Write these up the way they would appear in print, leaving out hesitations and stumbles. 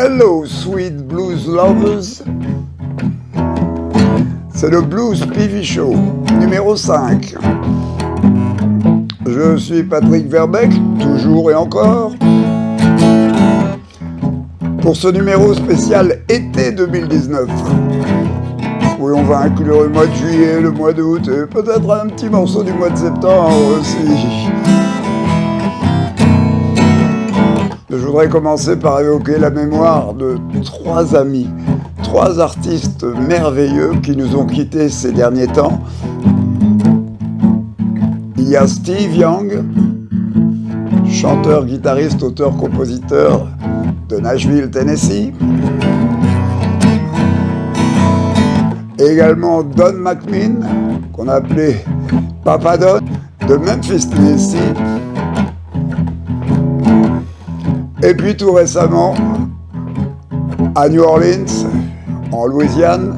Hello, sweet blues lovers. C'est le Blues PV Show, numéro 5. Je suis Patrick Verbeck, toujours et encore, pour ce numéro spécial été 2019. Oui, on va inclure le mois de juillet, le mois d'août et peut-être un petit morceau du mois de septembre aussi. Je voudrais commencer par évoquer la mémoire de 3 amis, 3 artistes merveilleux qui nous ont quittés ces derniers temps. Il y a Steve Young, chanteur, guitariste, auteur, compositeur de Nashville, Tennessee. Et également Don McMinn, qu'on a appelé Papa Don, de Memphis, Tennessee. Et puis tout récemment, à New Orleans, en Louisiane,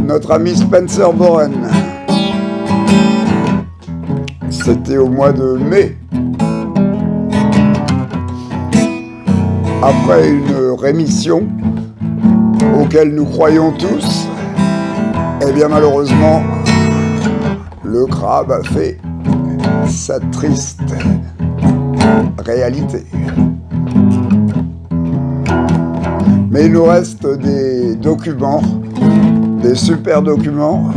notre ami Spencer Boren. C'était au mois de mai. Après une rémission auquel nous croyons tous, eh bien malheureusement, le crabe a fait sa triste réalité. Mais il nous reste des documents, des super documents,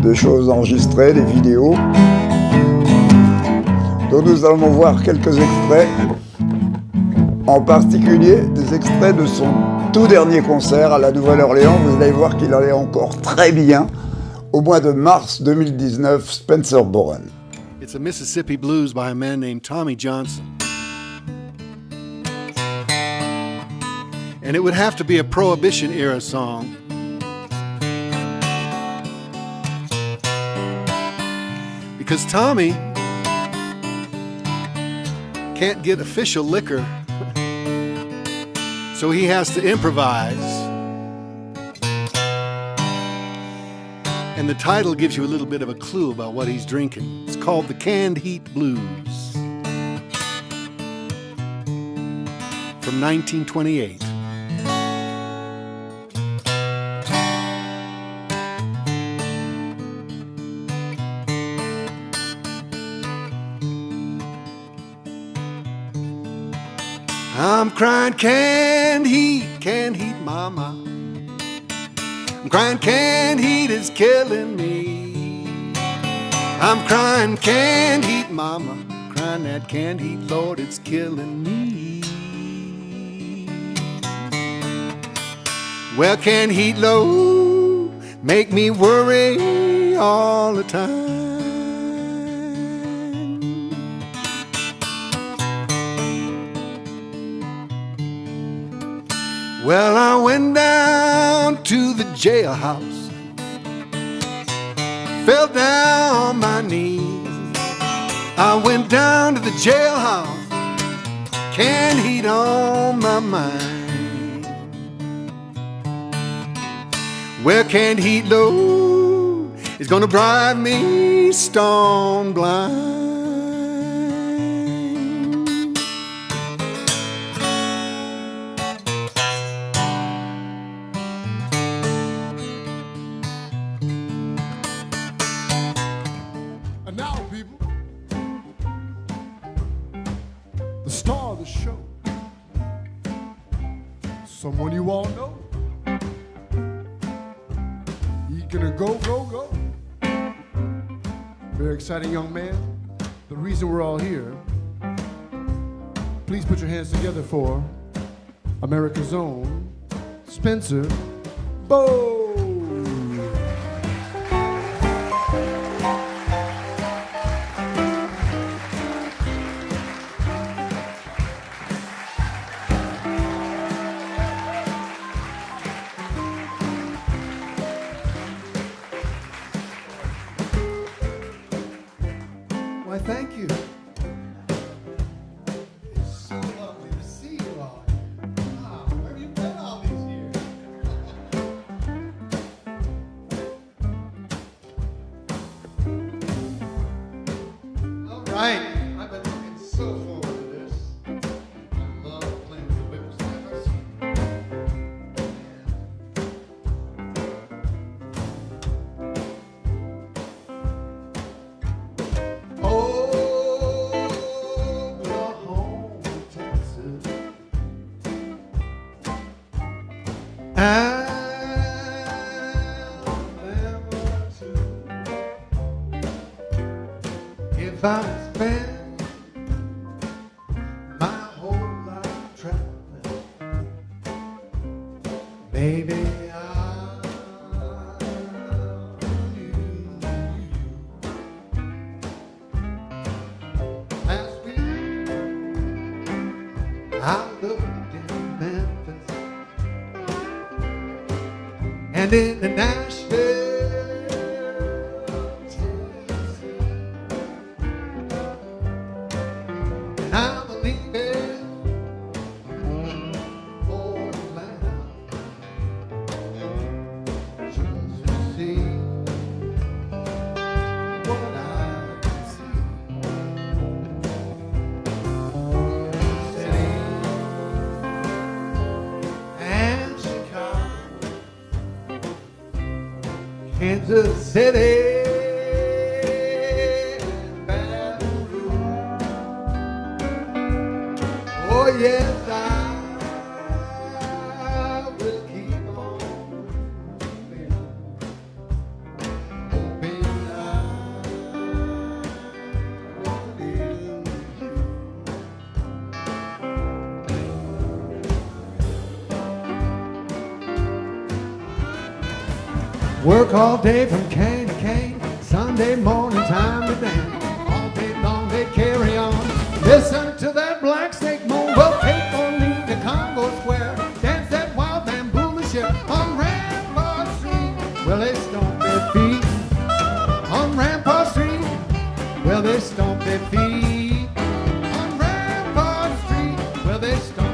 des choses enregistrées, des vidéos, dont nous allons voir quelques extraits, en particulier des extraits de son tout dernier concert à la Nouvelle-Orléans. Vous allez voir qu'il allait encore très bien au mois de mars 2019, Spencer Boren. It's a Mississippi blues by a man named Tommy Johnson. And it would have to be a Prohibition era song. Because Tommy can't get official liquor, so he has to improvise. And the title gives you a little bit of a clue about what he's drinking. It's called the Canned Heat Blues from 1928. I'm crying canned heat, mama. I'm crying canned heat is killing me. I'm crying canned heat, mama. Crying that canned heat, Lord, it's killing me. Well, canned heat low make me worry all the time. Well, I went down to the jailhouse, fell down on my knees. I went down to the jailhouse, canned heat on my mind. Well, canned heat low is gonna drive me stone blind. Star of the show, someone you all know. He's gonna go. Very exciting young man. The reason we're all here, please put your hands together for America's own Spencer Bowen. right. I've been looking so forward to this. I love playing with the whippersnappers. Oklahoma, Texas, Alabama too. If I spend my whole life traveling, maybe I'll lose you. Last week I looked in Memphis and in Nashville, Tennessee, and I believe it for the land just to see what I can see. City and Chicago, Kansas City, and Baton Rouge. Oh yes, I will keep on moving, hoping I won't lose you. Work all day from cane to cane, Sunday morning time to dance. All day long they carry on, listen to that black snake moan. Well, take on me to Congo Square, dance that wild bamboo ship on Rampart Street. Well, they stomp their feet on Rampart Street. Well, they stomp their feet on Rampart Street. Well, they stomp.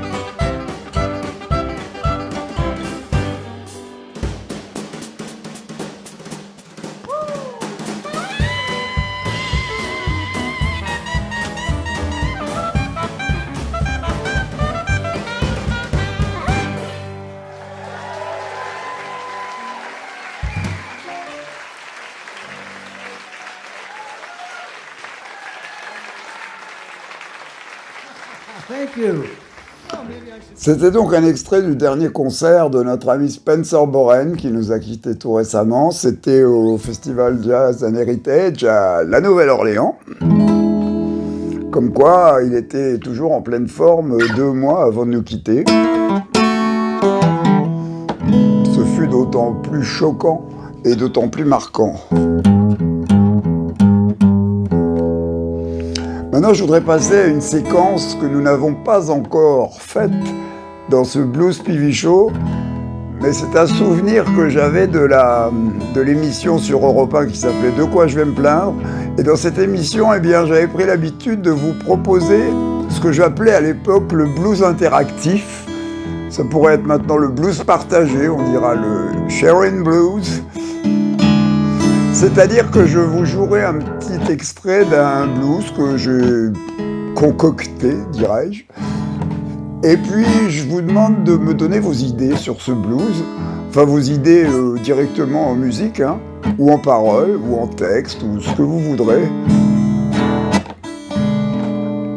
Thank you. C'était donc un extrait du dernier concert de notre ami Spencer Boren qui nous a quittés tout récemment. C'était au Festival Jazz and Heritage à La Nouvelle-Orléans. Comme quoi, il était toujours en pleine forme 2 mois avant de nous quitter. Ce fut d'autant plus choquant et d'autant plus marquant. Maintenant, je voudrais passer à une séquence que nous n'avons pas encore faite dans ce Blues PV Show, mais c'est un souvenir que j'avais de l'émission sur Europe 1 qui s'appelait « De quoi je vais me plaindre ». Et dans cette émission, eh bien, j'avais pris l'habitude de vous proposer ce que j'appelais à l'époque le blues interactif. Ça pourrait être maintenant le blues partagé, on dira le sharing blues. C'est-à-dire que je vous jouerai un petit extrait d'un blues que j'ai concocté, dirais-je. Et puis, je vous demande de me donner vos idées sur ce blues. Enfin, vos idées directement en musique, hein, ou en paroles, ou en texte, ou ce que vous voudrez.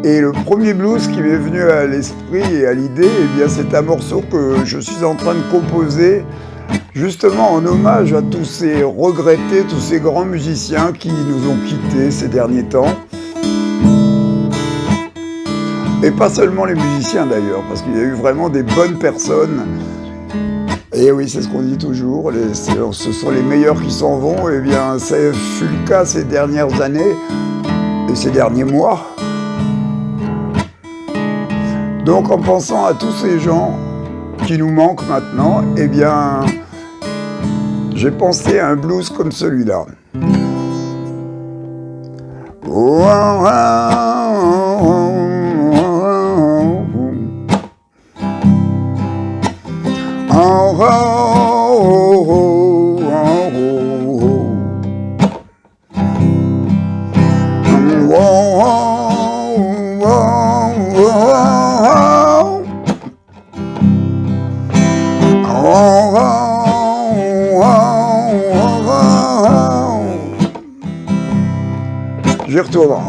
Et le premier blues qui m'est venu à l'esprit et à l'idée, eh bien, c'est un morceau que je suis en train de composer justement en hommage à tous ces regrettés, tous ces grands musiciens qui nous ont quittés ces derniers temps. Et pas seulement les musiciens d'ailleurs, parce qu'il y a eu vraiment des bonnes personnes. Et oui, c'est ce qu'on dit toujours, ce sont les meilleurs qui s'en vont. Eh bien, ça fut le cas ces dernières années et ces derniers mois. Donc en pensant à tous ces gens qui nous manquent maintenant, eh bien, j'ai pensé à un blues comme celui-là. retourne.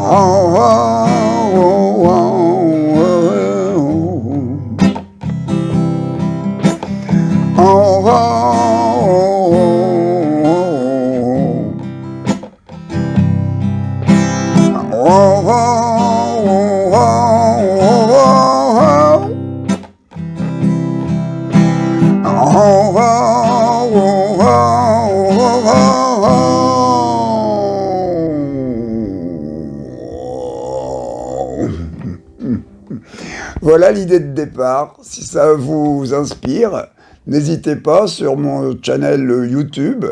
Voilà l'idée de départ. Si ça vous inspire, n'hésitez pas sur mon channel YouTube.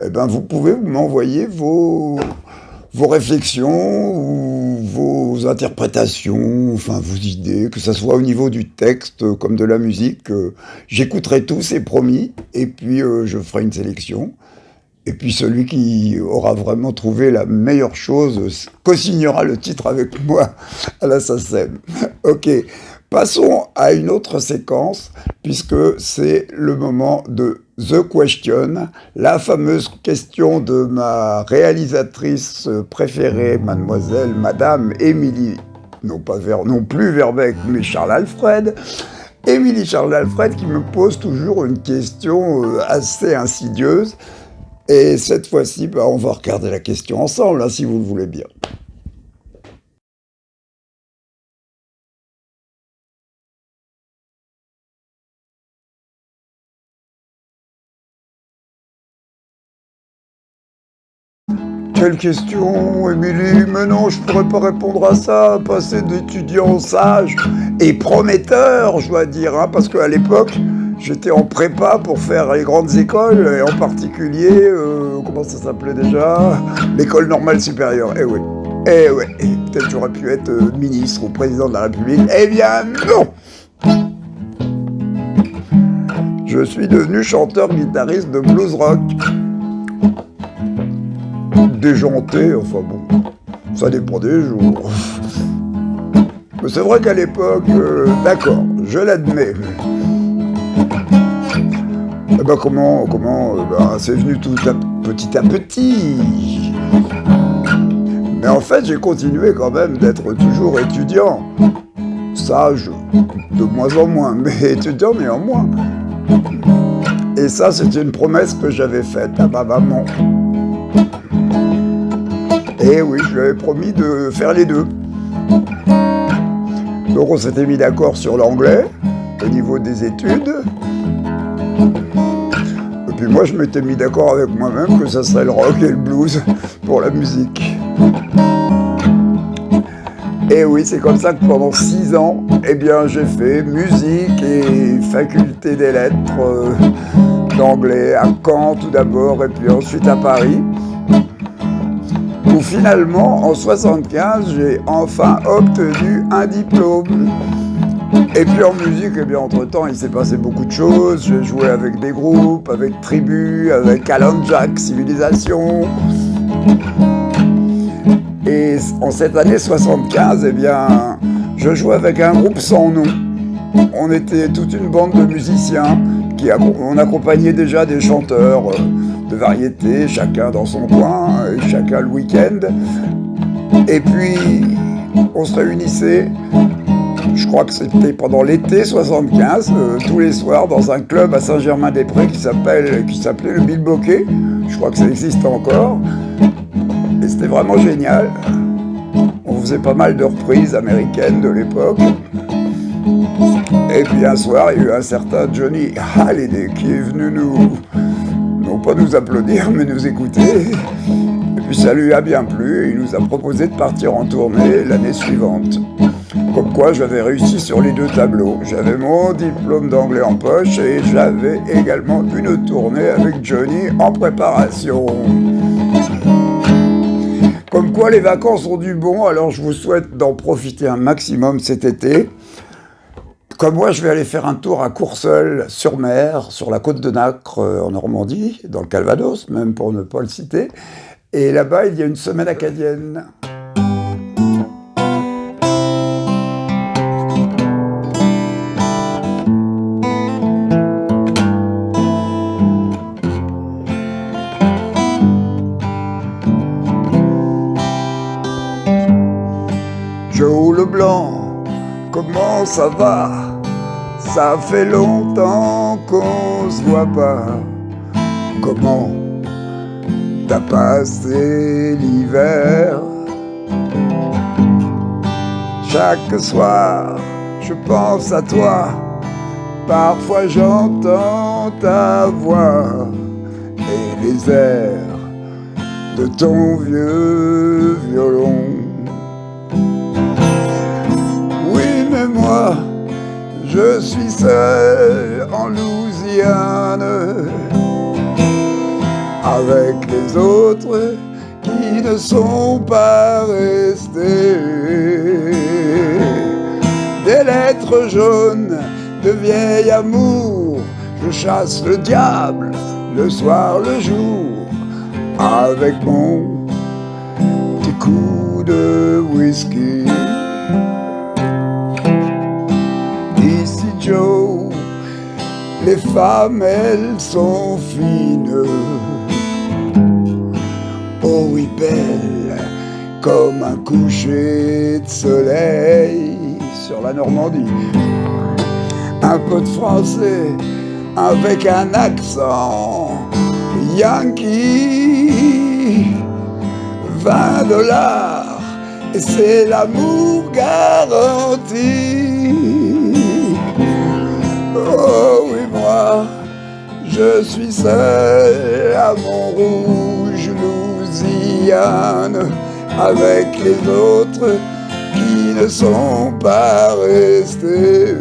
Eh ben, vous pouvez m'envoyer vos réflexions ou vos interprétations, enfin vos idées, que ce soit au niveau du texte comme de la musique. J'écouterai tout, c'est promis, et puis je ferai une sélection. Et puis celui qui aura vraiment trouvé la meilleure chose co-signera le titre avec moi à la SACEM. Ok, passons à une autre séquence, puisque c'est le moment de The Question, la fameuse question de ma réalisatrice préférée, mademoiselle, madame Émilie, non plus Verbeek, mais Charles Alfred. Émilie Charles Alfred qui me pose toujours une question assez insidieuse. Et cette fois-ci, on va regarder la question ensemble, hein, si vous le voulez bien. Quelle question, Émilie? Mais non, je pourrais pas répondre à ça. Passer d'étudiant sage et prometteur, je dois dire, hein, parce qu'à l'époque, j'étais en prépa pour faire les grandes écoles, et en particulier, comment ça s'appelait déjà? L'école normale supérieure. Eh oui. Eh ouais. Et peut-être j'aurais pu être ministre ou président de la République. Eh bien, non! Je suis devenu chanteur-guitariste de blues rock. Déjanté, enfin bon, ça dépend des jours. Mais c'est vrai qu'à l'époque, d'accord, je l'admets. Eh ben comment, c'est venu tout petit à petit. Mais en fait, j'ai continué quand même d'être toujours étudiant. Sage, de moins en moins, mais étudiant néanmoins. Et ça, c'était une promesse que j'avais faite à ma maman. Et oui, je lui avais promis de faire les deux. Donc on s'était mis d'accord sur l'anglais, au niveau des études. Et puis moi, je m'étais mis d'accord avec moi-même que ça serait le rock et le blues pour la musique. Et oui, c'est comme ça que pendant 6 ans, eh bien, j'ai fait musique et faculté des lettres d'anglais à Caen tout d'abord, et puis ensuite à Paris. Où finalement, en 75, j'ai enfin obtenu un diplôme. Et puis en musique, eh bien, entre-temps, il s'est passé beaucoup de choses. J'ai joué avec des groupes, avec Tribu, avec Alan Jack, Civilisation. Et en cette année 75, eh bien, je jouais avec un groupe sans nom. On était toute une bande de musiciens on accompagnait déjà des chanteurs de variété, chacun dans son coin, et chacun le week-end. Et puis, on se réunissait, je crois que c'était pendant l'été 75, tous les soirs dans un club à Saint-Germain-des-Prés qui s'appelait le Bilboquet. Je crois que ça existe encore. Et c'était vraiment génial. On faisait pas mal de reprises américaines de l'époque. Et puis un soir, il y a eu un certain Johnny Hallyday qui est venu non pas nous applaudir, mais nous écouter. Et puis ça lui a bien plu et il nous a proposé de partir en tournée l'année suivante. Comme quoi j'avais réussi sur les 2 tableaux. J'avais mon diplôme d'anglais en poche et j'avais également une tournée avec Johnny en préparation. Comme quoi les vacances ont du bon, alors je vous souhaite d'en profiter un maximum cet été. Comme moi, je vais aller faire un tour à Courseulles-sur-Mer, sur la côte de Nacre, en Normandie, dans le Calvados, même pour ne pas le citer. Et là-bas, il y a une semaine acadienne. comment ça va? Ça fait longtemps qu'on se voit pas. Comment t'as passé l'hiver? Chaque soir, je pense à toi. Parfois j'entends ta voix et les airs de ton vieux violon. Oui, mais moi, je suis seul en Louisiane, avec les autres qui ne sont pas restés. Des lettres jaunes de vieil amour, je chasse le diable le soir, le jour, avec mon petit coup de whisky. Ici Joe, les femmes elles sont fines, oh oui belle, comme un coucher de soleil sur la Normandie. Un peu de français avec un accent yankee. $20 et c'est l'amour garanti. Oh oui, moi, je suis seul à Montrouge, Louisiane, avec les autres qui ne sont pas restés.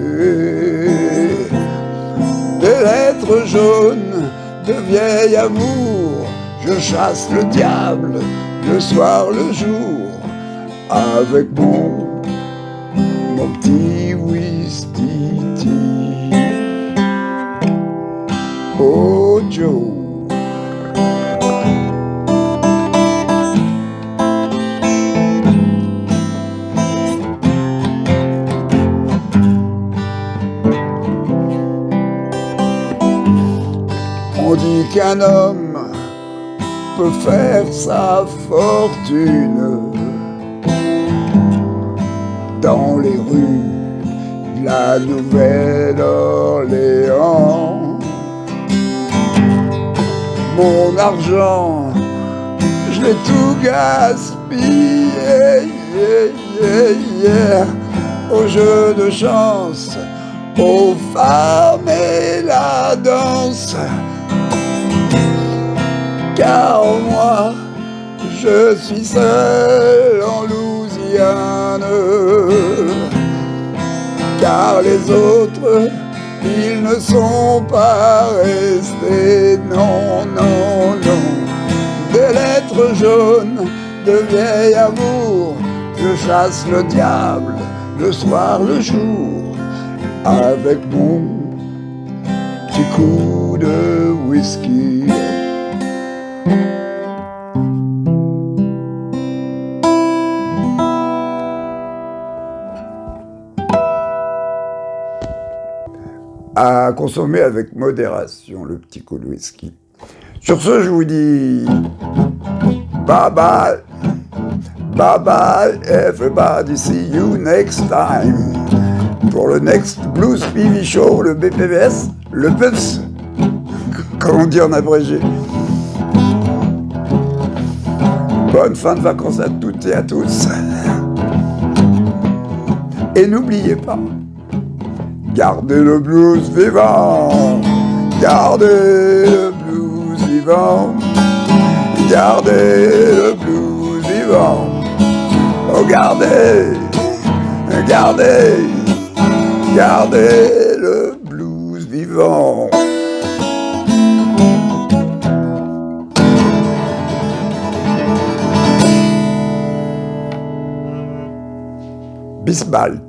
Des lettres jaunes de vieil amour, je chasse le diable le soir, le jour, avec mon petit whisky. Oh Joe. On dit qu'un homme peut faire sa fortune dans les rues de la Nouvelle-Orléans. Mon argent, je l'ai tout gaspillé, au jeu de chance, aux femmes et la danse. Car moi, je suis seul en Louisiane. Car les autres, ils ne sont pas restés. Non, non, non. Des lettres jaunes de vieil amour, je chasse le diable le soir, le jour, avec mon petit coup de whisky. À consommer avec modération, le petit coup de whisky. Sur ce, je vous dis bye bye, bye bye everybody, see you next time. Pour le Next Blues PV Show, le BPVS, le PEVS, comme on dit en abrégé. Bonne fin de vacances à toutes et à tous. Et n'oubliez pas, gardez le blues vivant, gardez le blues vivant, gardez le blues vivant. Oh, gardez, gardez, gardez le blues vivant. Bis bald.